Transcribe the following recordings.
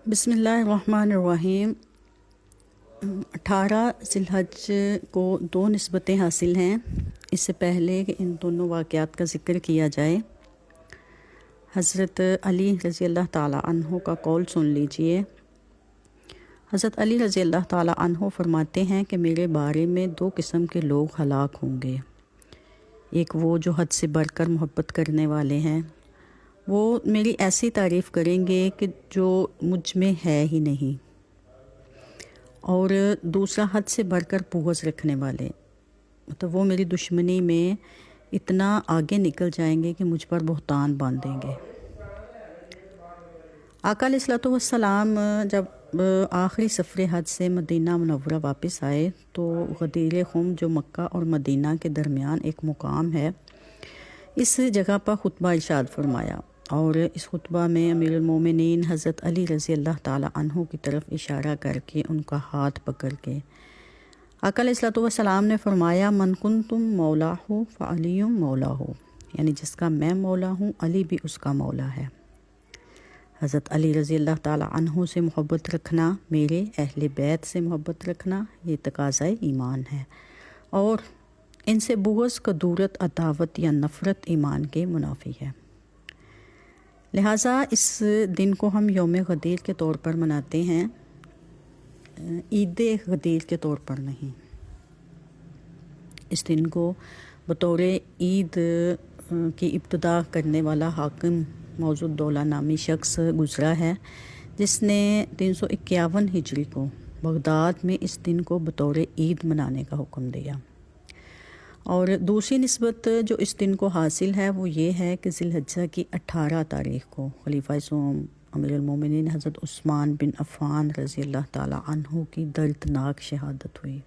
بسم اللہ الرحمن الرحیم۔ 18 ذی الحج کو دو نسبتیں حاصل ہیں۔ اس سے پہلے کہ ان دونوں واقعات کا ذکر کیا جائے، حضرت علی رضی اللہ تعالیٰ عنہ کا قول سن لیجئے۔ حضرت علی رضی اللہ تعالیٰ عنہ فرماتے ہیں کہ میرے بارے میں دو قسم کے لوگ ہلاک ہوں گے۔ ایک وہ جو حد سے بڑھ کر محبت کرنے والے ہیں، وہ میری ایسی تعریف کریں گے کہ جو مجھ میں ہے ہی نہیں، اور دوسرا حد سے بڑھ کر بغض رکھنے والے، مطلب وہ میری دشمنی میں اتنا آگے نکل جائیں گے کہ مجھ پر بہتان باندھیں گے۔ آقا علیہ الصلوۃ والسلام جب آخری سفر حج سے مدینہ منورہ واپس آئے تو غدیر خم جو مکہ اور مدینہ کے درمیان ایک مقام ہے، اس جگہ پر خطبہ ارشاد فرمایا، اور اس خطبہ میں امیر المومنین حضرت علی رضی اللہ تعالیٰ عنہ کی طرف اشارہ کر کے ان کا ہاتھ پکڑ کے آقا علیہ الصلوۃ والسلام نے فرمایا، من کنتم مولا ہو فعلی مولا ہو، یعنی جس کا میں مولا ہوں علی بھی اس کا مولا ہے۔ حضرت علی رضی اللہ تعالیٰ عنہ سے محبت رکھنا، میرے اہل بیت سے محبت رکھنا، یہ تقاضۂ ایمان ہے، اور ان سے بغض، کدورت، عداوت یا نفرت ایمان کے منافی ہے۔ لہٰذا اس دن کو ہم یوم غدیر کے طور پر مناتے ہیں، عید غدیر کے طور پر نہیں۔ اس دن کو بطور عید کی ابتدا کرنے والا حاکم موضع الدولہ نامی شخص گزرا ہے، جس نے 351 ہجری کو بغداد میں اس دن کو بطور عید منانے کا حکم دیا۔ اور دوسری نسبت جو اس دن کو حاصل ہے وہ یہ ہے کہ ذی الحجہ کی 18 تاریخ کو خلیفہ سوم امیر المومنین حضرت عثمان بن عفان رضی اللہ تعالیٰ عنہ کی دردناک شہادت ہوئی۔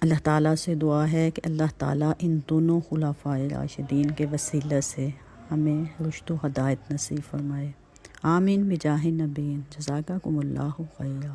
اللہ تعالیٰ سے دعا ہے کہ اللہ تعالیٰ ان دونوں خلفائے راشدین کے وسیلہ سے ہمیں رشد و ہدایت نصیب فرمائے۔ آمین بجاہ نبی۔ جزاکم اللہ خیرا۔